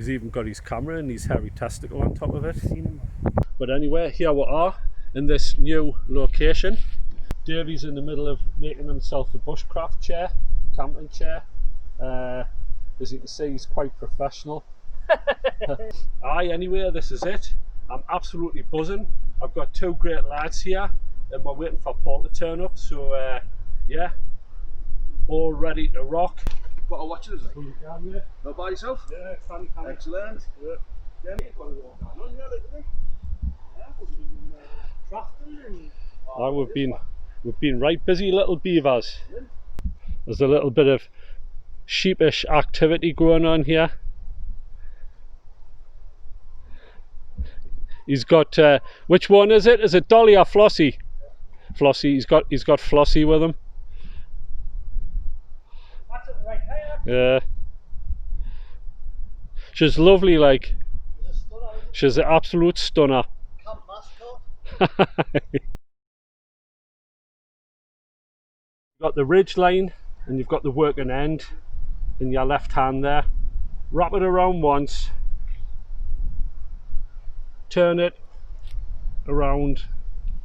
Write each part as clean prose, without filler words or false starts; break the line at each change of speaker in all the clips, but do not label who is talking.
He's even got his camera and his hairy testicle on top of it. But anyway, here we are in this new location. Davey's in the middle of making himself a bushcraft chair, camping chair. As you can see, he's quite professional. Aye, anyway, this is it. I'm absolutely buzzing. I've got two great lads here and we're waiting for Paul to turn up. So yeah, all ready to rock.
What are watching us like?
Yeah.
Not by yourself?
Yeah, funny.
Excellent.
Yeah. We've been right busy little beavers. There's a little bit of sheepish activity going on here. He's got which one is it? Is it Dolly or Flossie? Flossie. He's got Flossie with him. Yeah. She's lovely, like. She's an absolute stunner. You've got the ridge line and you've got the working end in your left hand there. Wrap it around once, turn it around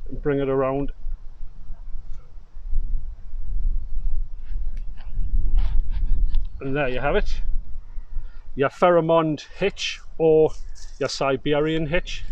and bring it around. And there you have it. Your Pheromond hitch or your Siberian hitch.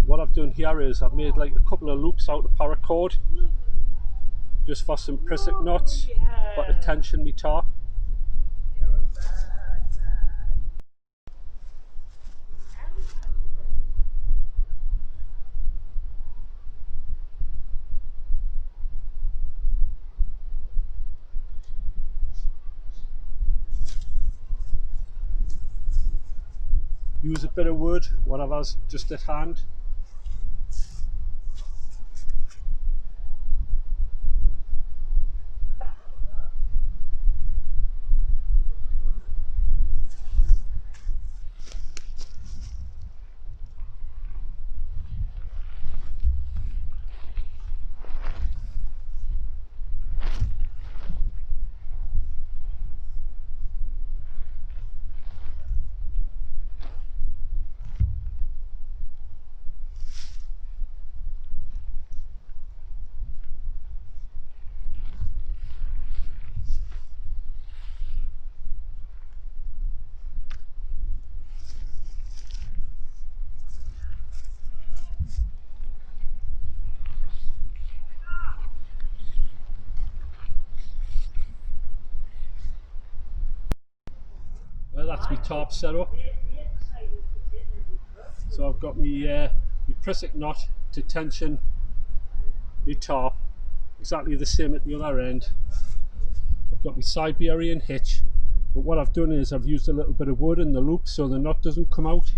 What I've done here is I've made like a couple of loops out of paracord just for some prissik knots for to tension me top. Use a bit of wood, whatever's just at hand. Well, that's my tarp set up. So I've got my prissik knot to tension my tarp, exactly the same at the other end. I've got my Siberian hitch, but what I've done is I've used a little bit of wood in the loop so the knot doesn't come out.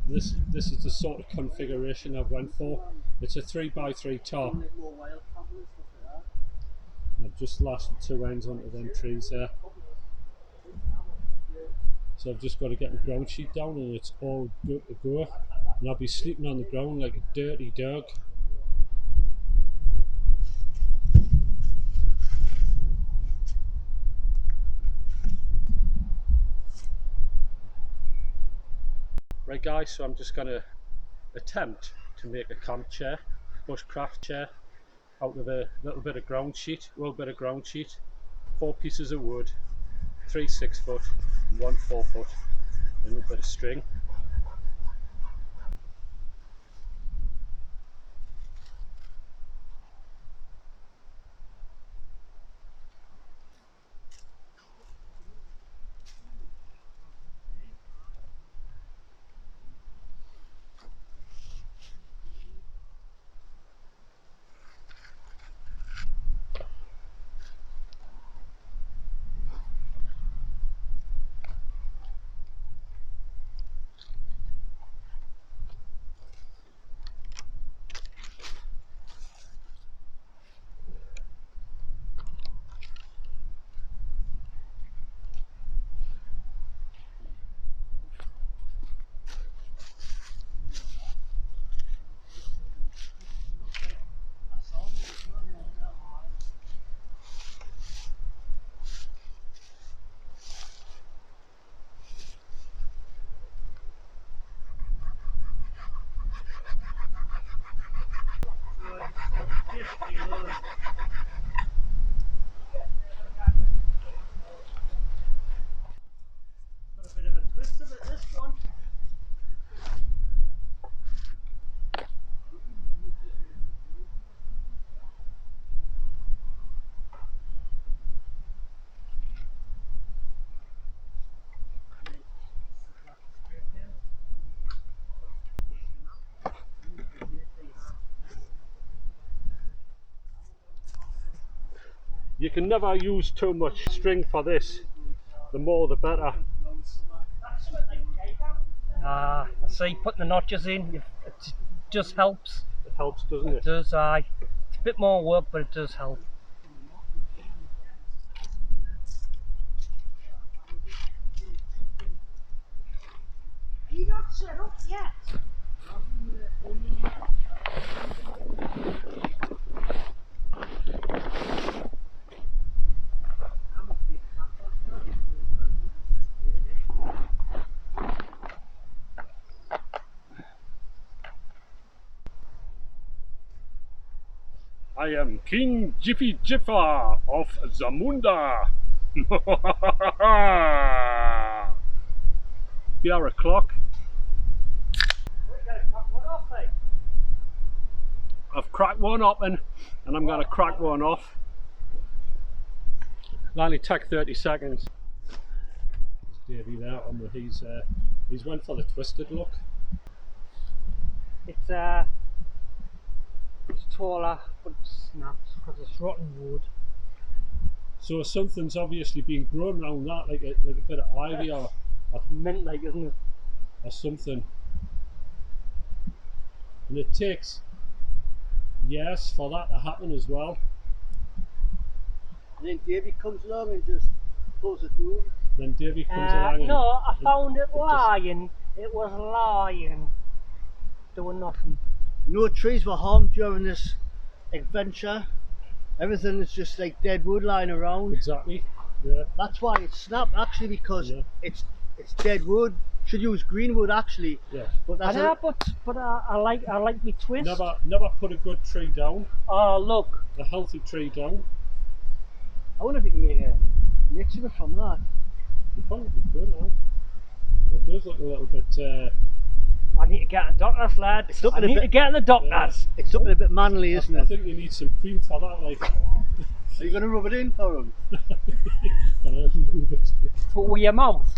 This is the sort of configuration I've went for. It's a 3x3 tarp. I've just lashed the two ends onto them trees there. So I've just got to get the ground sheet down and it's all good to go. And I'll be sleeping on the ground like a dirty dog. Right guys, so I'm just going to attempt to make a camp chair, bushcraft chair, out of a little bit of ground sheet, 4 pieces of wood, 3 6-foot, 1 4-foot, and a bit of string. You can never use too much string for this. The more the better.
I see, putting the notches in, it just helps.
It helps, doesn't it?
It does, aye. It's a bit more work, but it does help.
You're not set up yet.
I am King Jiffy Jiffa of Zamunda. Beer o'clock. I've cracked one open and I'm going to crack one off. It'll only take 30 seconds. Davey there, he's went for the twisted look.
It's taller, but it snaps because it's rotten wood.
So something's obviously been grown around that, like a bit of ivy or
Mint, like, isn't it?
or something. And it takes years for that to happen as well.
And then Davey comes along and just pulls it through.
Then Davey comes along and...
No, I found it
just-
lying. It was lying. Doing nothing.
No trees were harmed during this adventure. Everything is just like dead wood lying around.
Exactly, yeah.
That's why it snapped actually, because
Yeah.
it's dead wood. Should use green wood actually.
Yeah.
But
I
that's
know, but I like me twist.
Never put a good tree down,
Oh look,
a healthy tree down.
I wonder if you can make a mix of it from that.
You probably could, huh? It does look a little bit...
I need to get in the doctors, lad.
It's looking
I
a
need
bit-
to get in the doctors.
It's something a bit manly, isn't
I
it?
think you need some cream for that, like...
Are you going to rub it in for him?
Put with your mouth.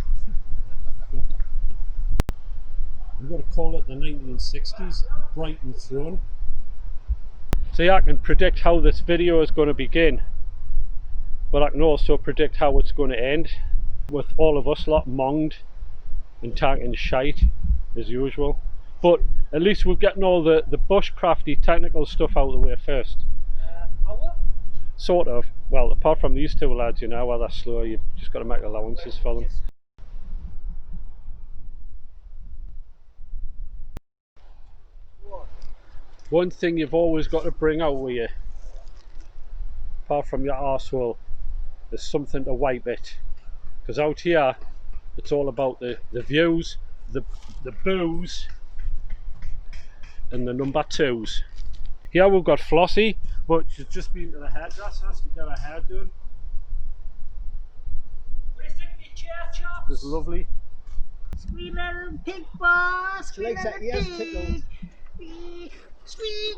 We've got to call it the 1960s, Brighton Throne. See, I can predict how this video is going to begin, but I can also predict how it's going to end, with all of us lot monged and talking shite as usual. But at least we're getting all the bushcrafty technical stuff out of the way first. Sort of. Well, apart from these two lads, you know, while they're slow, you've just got to make allowances for them. One thing you've always got to bring out with you, apart from your arsehole, is something to wipe it. Because out here, it's all about the views, the booze, and the number twos. Here we've got Flossie, but she's just been to the hairdresser to get her hair done.
Wasting chair chops.
It's lovely.
Sweet little pig boss.
She likes that ears tickled.
Sweet.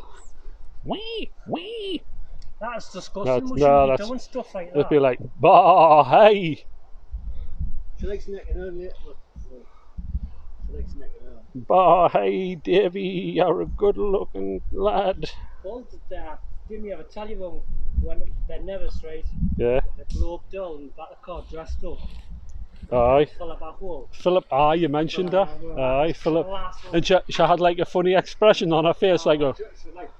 Wee, wee.
That's disgusting.
No,
We
no,
shouldn't be
that's-
doing stuff like
It'd
that.
be like, bah, hey.
She likes necking her, mate. Look. She likes necking her.
Bah, hey, Davy, you're a good looking lad.
Paul, didn't you ever tell you when they're never straight?
Yeah,
They blew up Dill and back the car dressed up.
aye.
Full of back wall.
Philip, aye, you mentioned that. Aye, Philip.
Last one.
And she had like a funny expression on her face, like a,
She's like,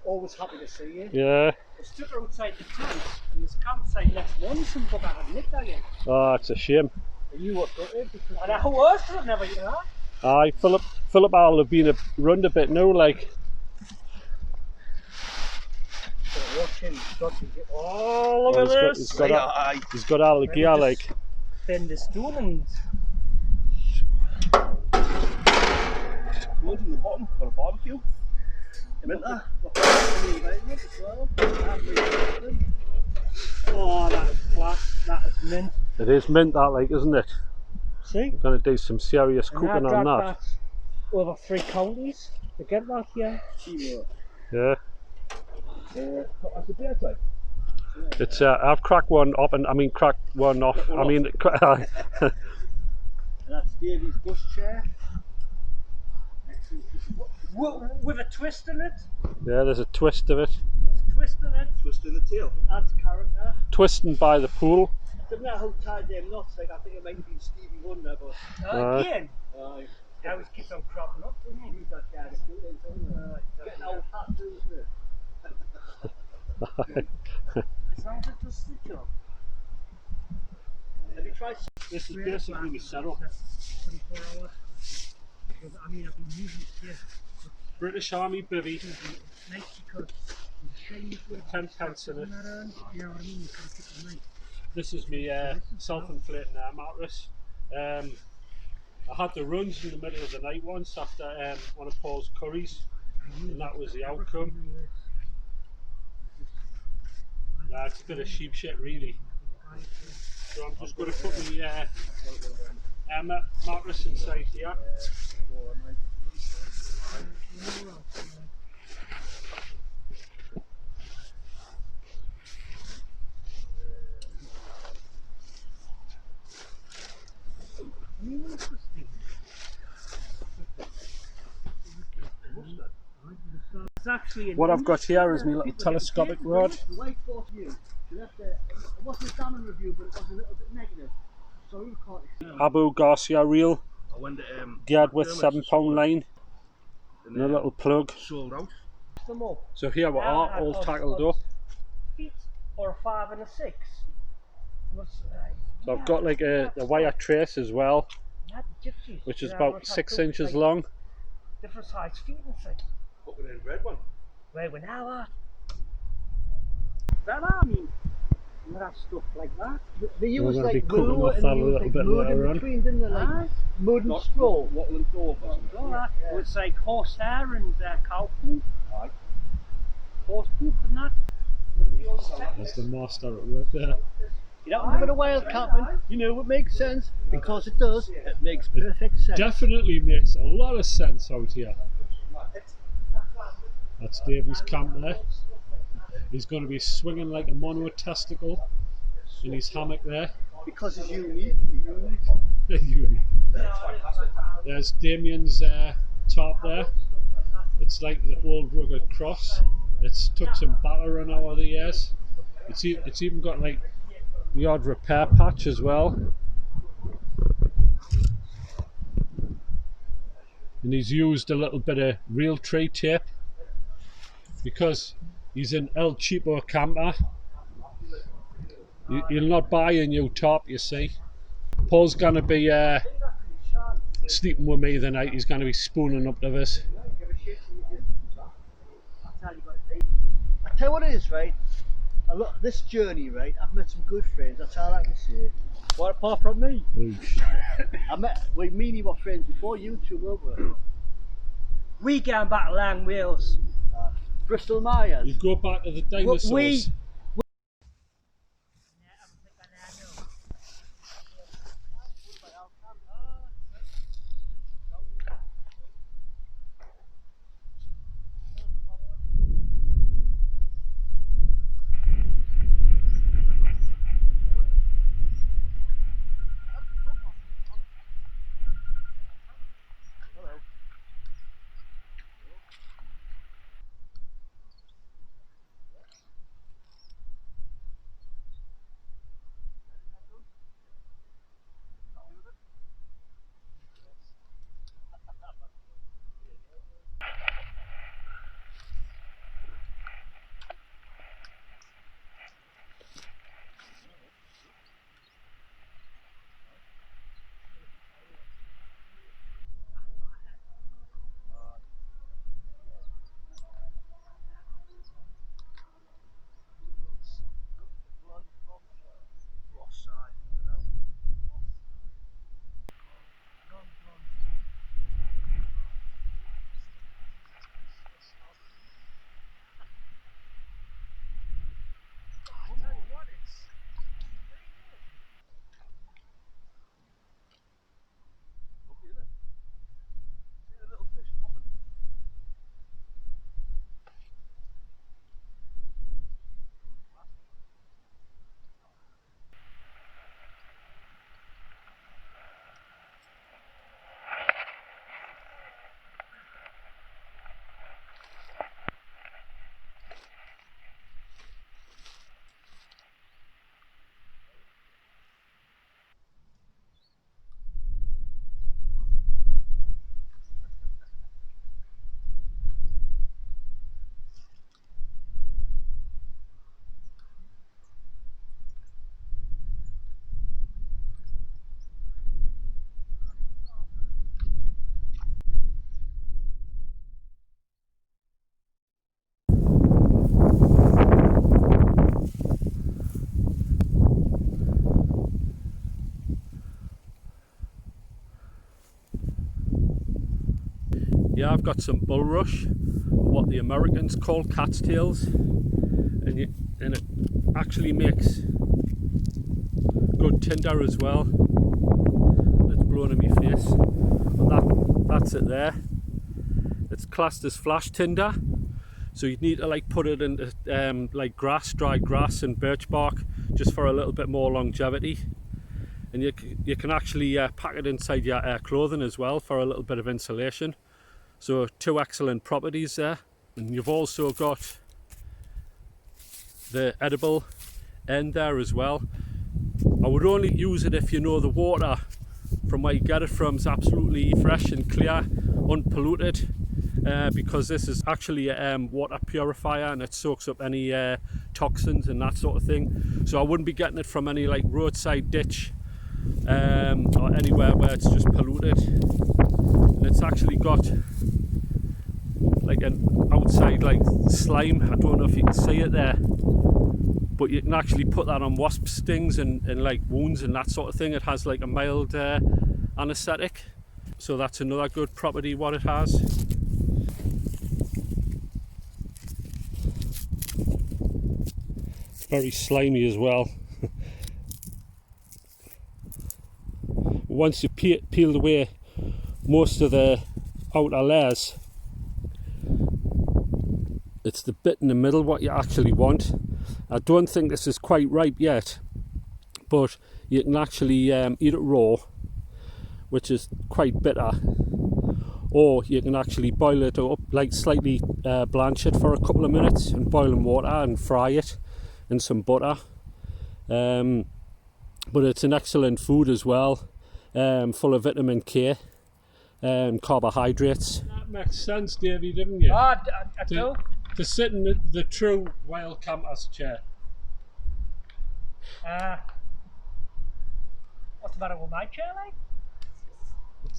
always happy to see you.
yeah.
I stood her outside the tent and this campsite next morning some bugger had nicked that in.
Oh, it's a shame.
And you were gutted because
And I was, but I've never, you know.
Aye, Philip will have been run a bit now, like.
watching.
Oh, look
Oh,
at
he's
this.
he's got all the gear, like.
Bend this stone and
Wood in the bottom for a barbecue. Minter.
oh, that is class. That is mint.
It is mint, that, like, isn't it?
See?
Gonna do some serious
And I
cooking on
dragged
that.
over 3 counties to get that here.
Yeah.
That's a beer type.
It's I've cracked one up, and I mean cracked one off. I mean,
And that's Davy's bush chair.
With a twist in it.
yeah, there's a twist of it.
Twist in it.
Twist in the tail.
Adds character.
Twisting by the pool.
Doesn't know how tied them knots. Like I think it might have been Stevie Wonder, but
Again.
aye.
He always keeps on cropping up, doesn't he?
He's that guy that's doing it, isn't he? Getting old hat too, isn't it?
Sounds like a stitch up.
Have you tried?
This is basically my setup.
24 hours. I mean, I've been using it here.
British Army bivvy,
Nice because it's shiny.
10 pence in it.
You know what I mean? You can keep it nice.
This is my self-inflating air mattress. I had the runs in the middle of the night once after one of Paul's curries, and that was the outcome. Nah, it's a bit of sheep shit, really. So I'm just going to put my air mattress inside here.
It's actually
What I've got here is my little telescopic rod.
The white force view. She left it wasn't a damning review, but it was a little bit negative. So we caught it.
Abu Garcia reel,
I went to
geared with
McDermott's
£7 line,
and
and a little plug.
sold out.
them up.
So here we are, all tackled up.
Feet or a 5 and a 6.
So I've got like a wire trace as well,
Gypsies.
which is
Yeah,
about
we've had
6
two,
inches
like,
long.
Different size feet and thing.
Put it in red one.
Where we're now at. That I mean, you have stuff like that.
They
We're
use
gonna be
like
cooking
willow
off
and
that
they
a
use
little
like
bit
mud
later
in
on.
between, didn't they? Like mud and straw.
Watling door.
All that. It's like horsehair and cow poop.
Aye.
Horse poop and that.
There's the master at work there.
You don't live in a wild camping. You know it makes sense because it does. It makes perfect sense.
Definitely makes a lot of sense out here. That's Davy's camp there. He's going to be swinging like a mono testicle in his hammock there.
Because it's unique.
There's Damien's tarp there. It's like the old rugged cross. It's took some battering over the years. It's even got like the odd repair patch as well. And he's used a little bit of real tree tape because he's an El Cheapo camper. He'll not buy a new top, you see. Paul's going to be sleeping with me the night. He's going to be spooning up to this.
I tell you what it is, right? This journey, right? I've met some good friends. That's all I can say. What apart from me? Me and you were friends before you two, weren't we?
We going back to Lang Wales.
Bristol Myers.
You go back to the dinosaurs. Yeah, I've got some bulrush, what the Americans call cat's tails, and it actually makes good tinder as well. It's blowing in my face. And that's it there. It's classed as flash tinder, so you'd need to like put it into like grass, dry grass and birch bark, just for a little bit more longevity. And you can actually pack it inside your clothing as well for a little bit of insulation. So 2 excellent properties there. And you've also got the edible end there as well. I would only use it if you know the water from where you get it from is absolutely fresh and clear, unpolluted, because this is actually a water purifier and it soaks up any toxins and that sort of thing. So I wouldn't be getting it from any like roadside ditch or anywhere where it's just polluted. And it's actually got like an outside like slime. I don't know if you can see it there, but you can actually put that on wasp stings and like wounds and that sort of thing. It has like a mild anaesthetic, so that's another good property what it has. It's very slimy as well. Once you peeled away most of the outer layers, it's the bit in the middle what you actually want. I don't think this is quite ripe yet, but you can actually eat it raw, which is quite bitter, or you can actually boil it up, like slightly blanch it for a couple of minutes in boiling water and fry it in some butter. But it's an excellent food as well, full of vitamin K and carbohydrates. That makes sense, Davey, didn't you?
I do.
To sit in the true wild camper's chair.
What's the matter with my chair, like?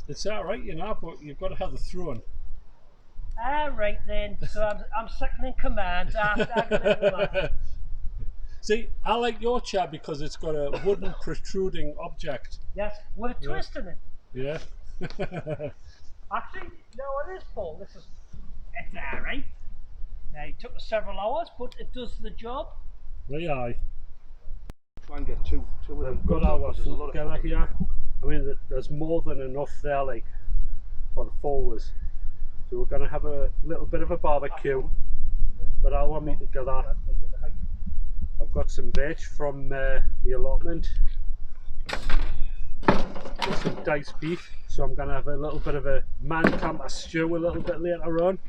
It's alright, you know, but you've got to have the throne.
Right then, so I'm second in command.
See, I like your chair because it's got a wooden protruding object.
Yes, with a twist in it.
Yeah.
Actually, no, it is full. It's alright. Now, it took us several hours, but it does the job.
Aye, aye.
Try and get two of them.
We've got our food together here. I mean, there's more than enough there, like, for the forwards. So we're going to have a little bit of a barbecue. But I want me together. I've got some veg from the allotment. With some diced beef. So I'm going to have a little bit of a man camper stew a little bit later on.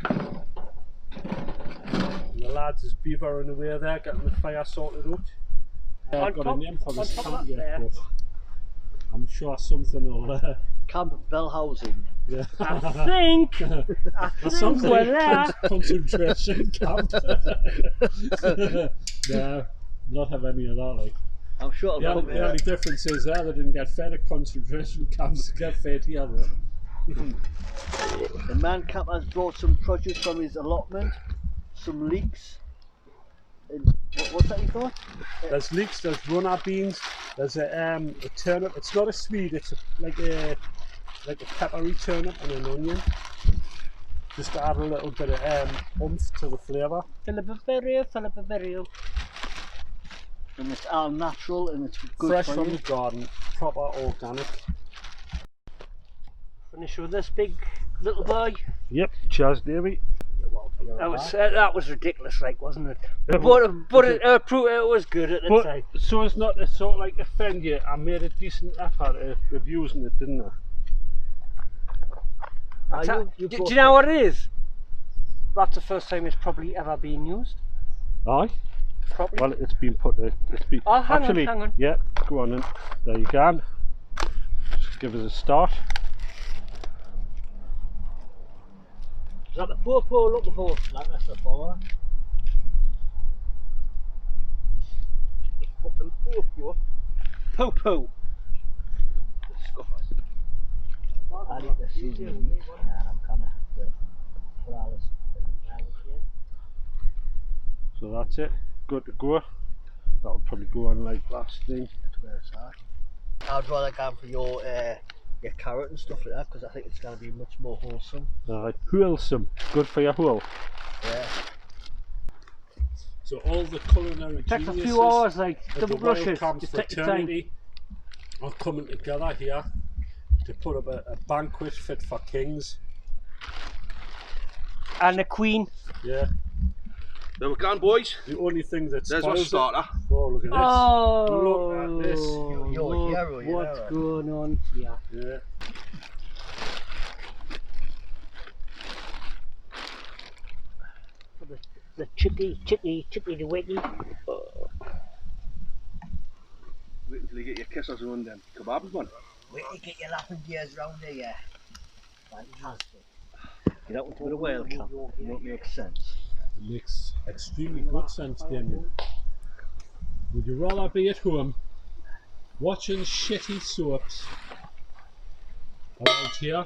And the lads is beavering away there, getting the fire sorted out. I've got a name for this camp yet, but I'm sure something will...
Camp Bellhousing.
Yeah.
I think we're there.
Concentration camp. No, not have any of that, like.
I'm sure it'll come
The
here.
only difference is there, they didn't get fed at concentration camps, they get fed here though.
The man camp has brought some produce from his allotment, some leeks. And what's that you got?
There's leeks, there's runner beans, there's a turnip. It's not a Swede, it's like a peppery turnip and an onion. Just to add a little bit of oomph to the flavour.
Filipiberio.
And it's all natural and it's good
Fresh
for
from
you.
the garden, proper organic.
Finish with this big little boy.
Yep, cheers Davey.
That was ridiculous, like, wasn't it?
Yeah,
But it proved it was good at the time.
So as not to sort of like offend you, I made a decent effort of using it, didn't I?
Do you know what it is? That's the first time it's probably ever been used.
Aye.
Properly.
Well, it's been put. It's been.
Oh, hang
actually,
on.
Yeah, go on then. There you can. Just give us a start.
Is that the poor looking for? Like that's the former.
Fucking poor. Poo-poo.
I need to see the leeks. Nah, I'm kind of have to put all this in.
So that's it. Good to go. That'll probably go on like last thing.
I'd rather go for your get carrot and stuff like that because I think it's going to be much more wholesome.
Wholesome, good for your whole.
Yeah.
So all the culinary
It takes a
geniuses
few hours, like
at
double
the Wild
brushes.
Camps
Just take your time.
fraternity are coming together here to put up a banquet fit for kings.
And the Queen.
Yeah.
There we go, boys.
The only thing that
There's my
spoils it.
starter.
Oh, look at this.
Oh,
Look at this.
You're a
look
hero, you
what's
know.
going on here.
Yeah.
The chicky the wiggy.
Wait until you get your kissers on them kebabs, man.
Wait till you get your laughing gears round here. Fantastic. Get out into the whale camp. It won't make sense.
It makes extremely good sense, Damien. Would you rather be at home watching shitty soaps around here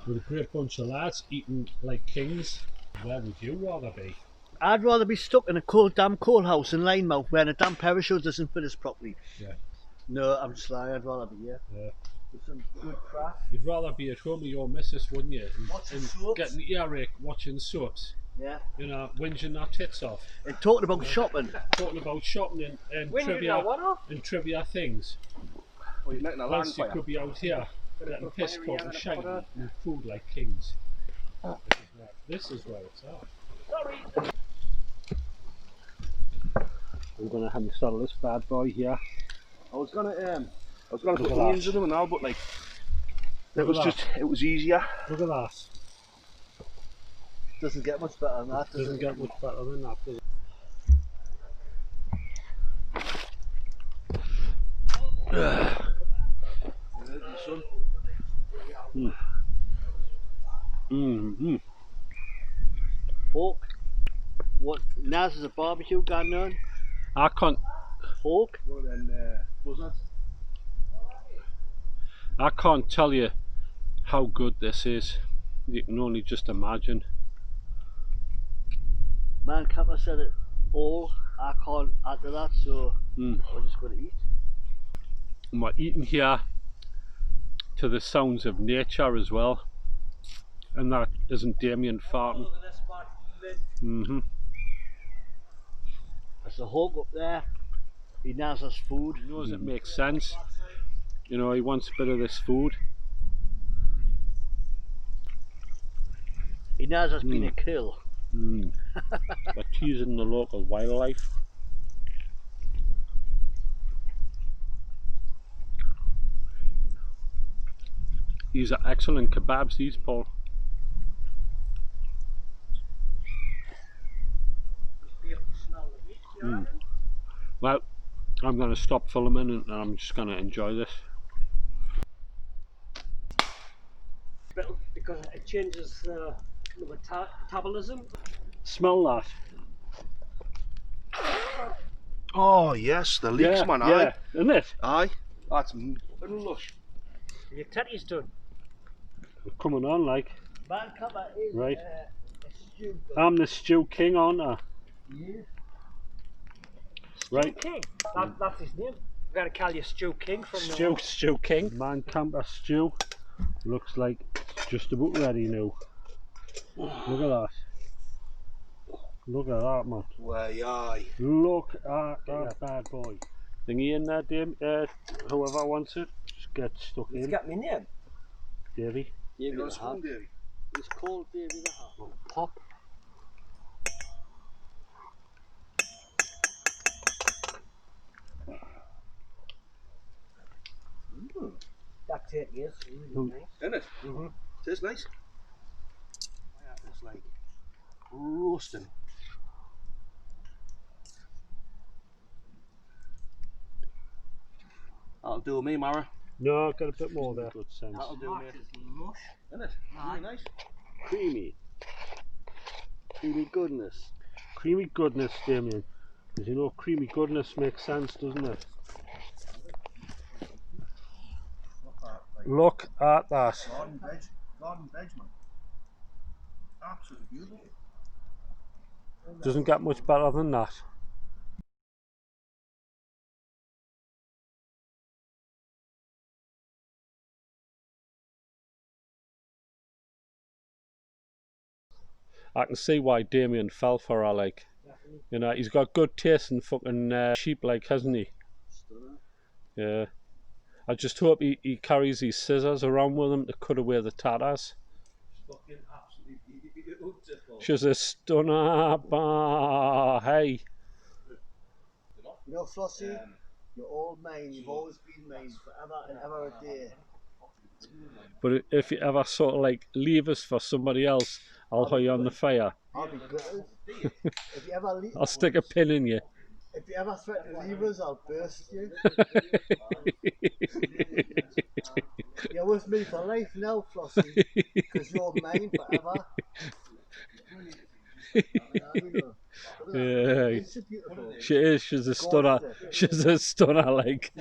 with a great bunch of lads eating like kings? Where would you rather be?
I'd rather be stuck in a damn coal house in Linemouth wearing a damn parachute doesn't fit us properly.
Yeah.
No, I'm just lying. I'd rather be here.
Yeah.
With some good craft.
You'd rather be at home with your missus, wouldn't you?
Watching soaps.
Getting the earache watching soaps.
Yeah.
You know, whinging their tits off.
And talking about shopping.
Talking about shopping and
When you
trivia
know what off?
and trivia things.
Oh, you're making a
Whilst you
landfire.
could be out here getting pissed talking shite and food like kings. This is where it's at.
Sorry.
I'm gonna have to settle this bad boy here.
I was gonna
Look
put
at
onions
that.
in them and all, but like
Look at that.
it was easier.
Look at that.
Doesn't get much better than that, does
Doesn't
it?
get much better than that, does it?
Pork. What? Naz is a barbecue going on.
I can't.
Pork.
One of them buzzards.
I can't tell you how good this is. You can only just imagine.
Man, Kappa said it all. I can't add to that, so we're just going to eat.
And we're eating here to the sounds of nature as well. And that isn't Damien farting.
There's a hog up there. He knows his food.
He knows it makes sense. You know, he wants a bit of this food.
He knows there's been a kill.
We're teasing the local wildlife. These are excellent kebabs, these, Paul. Well, I'm going to stop filming and I'm just going to enjoy this.
Because it changes the metabolism.
Smell that.
Oh yes, the leeks, man.
Yeah,
Aye,
isn't it?
aye. That's lush.
Your teddy's done.
We're coming on like.
Man, Kappa is
Right.
a stew.
I'm the stew king, aren't I?
Yeah.
Right.
King. That's his name. We're going to call you Stew King from now on.
Stew king. Man camper stew. Looks like it's just about ready now. Look at that. Look at that, man.
Way aye.
Look at that bad boy. Thingy in there, Dave. Whoever wants it, just get stuck
It's
in.
got me name.
Davey.
Davey
You got a
the
spoon,
Hat.
Davey?
It's called Davey the Hat.
Pop.
That's it, yes. Really nice.
Isn't it? Tastes nice. It's like roasting. That'll do me, Mara.
No, got a bit more there. Good sense.
That'll do me.
Lush.
Isn't it? Really nice.
Creamy.
Creamy goodness.
Creamy goodness, Damien. Because you know, creamy goodness makes sense, doesn't it? Look at that.
Garden veg, man. Absolutely beautiful.
Doesn't get much better than that. I can see why Damien fell for her, like. You know, he's got good taste in fucking sheep, like, hasn't he? Yeah. I just hope he carries his scissors around with him to cut away the tatters.
Fucking absolutely beautiful.
She's a stunner, bah, hey.
You know, Flossie, you're all mine. You've always been mine forever and ever a day.
But if you ever sort of like leave us for somebody else, I'll hold you on the fire.
I'll be gutted. If you ever leave,
I'll stick a pin in you.
if you ever threaten to leave us, I'll burst you. You're with me for life now, Flossie, because you're mine forever.
Yeah,
It's beautiful.
she is. She's a stunner. She's a stunner, like.
I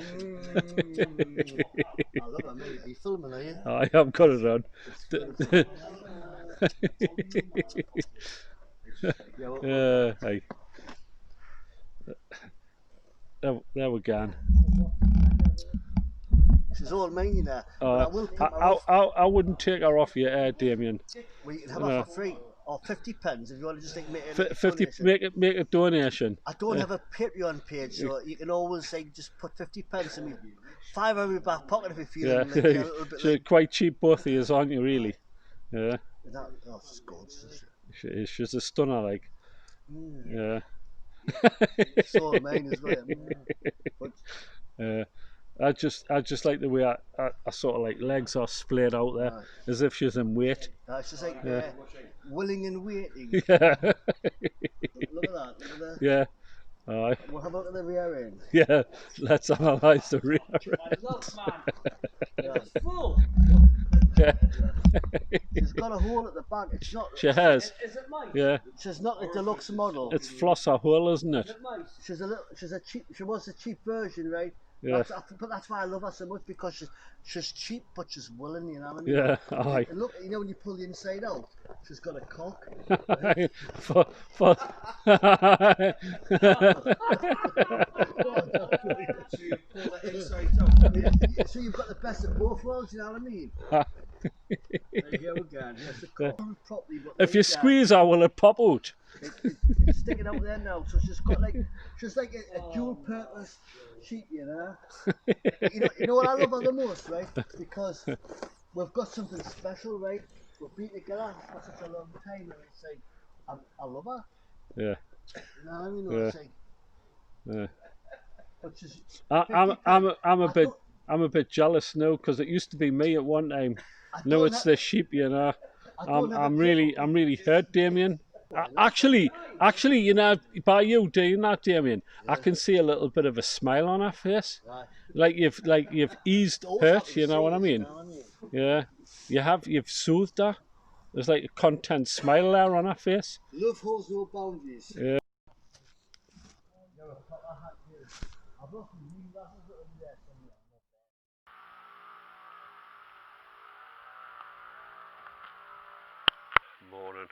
love her, mate. Are you filming, are you?
I have got it on. Hey. There we go.
She's all mine, you know. But I will pick her off.
I wouldn't take her off your Damien.
Well, you can have her for free. Or 50 pence if you want to just like make a
50,
donation.
make a donation.
I don't have a Patreon page, so you can always like just put 50 pence in me. $5 in my back pocket if you feel like a little bit.
She's quite cheap, both of you, aren't you? Really? Yeah.
Oh, she's gorgeous.
She's a stunner, like. Yeah.
So mine as well. But,
I just like the way I sort of like legs are splayed out there, as if she's in weight.
It's just like willing and waiting.
Yeah.
Look at that. Look at that.
Yeah. Aye.
We'll have a look at the rear end.
Yeah. Let's analyse the rear end.
Look, man,
Yeah.
it's full.
Yeah.
She's got a hole at the back. It's not.
She has.
Is it mine?
Yeah.
She's not a deluxe model.
It's flosser hole, isn't it?
Is it mine?
She's a cheap. She was a cheap version, right?
Yeah.
But that's why I love her so much, because she's cheap, but she's willing. You know what I mean?
Yeah. Aye.
And look, you know when you pull the inside out, she's got a cock.
for
So you've got the best of both worlds. You know what I mean? There you go again. Yes, the cock properly, but
if you squeeze her, will it pop out?
it's sticking out there now. So she's like a dual purpose sheep, you know. You know what I love her the most, right? Because we've got something special, right? We've been together for such a long time, and it's like I love her.
Yeah.
You know what I mean?
Yeah.
It's like,
Yeah.
but she's
I'm a bit jealous now, because it used to be me at one time. Now it's the sheep, you know. I'm really hurt, Damien. Actually, you know, by you doing that, Damien, I can see a little bit of a smile on her face, like you've eased hurt. You know what I mean? Yeah, you've soothed her. There's like a content smile there on her face.
love holds no boundaries.
Yeah. Morning.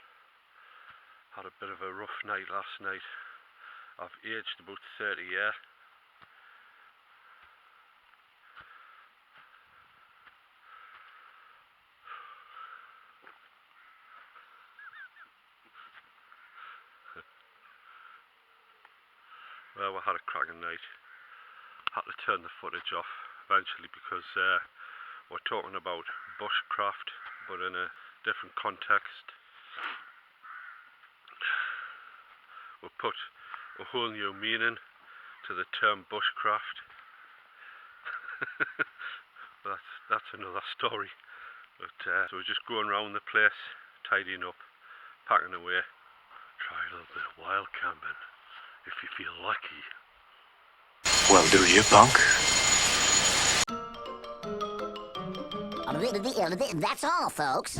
Had a bit of a rough night last night. I've aged about 30 years. Well, we had a cracking night. Had to turn the footage off eventually, because we're talking about bushcraft, but in a different context. We put a whole new meaning to the term bushcraft. But that's another story. But so we're just going around the place, tidying up, packing away, try a little bit of wild camping if you feel lucky.
Well, do you, punk?
That's all, folks.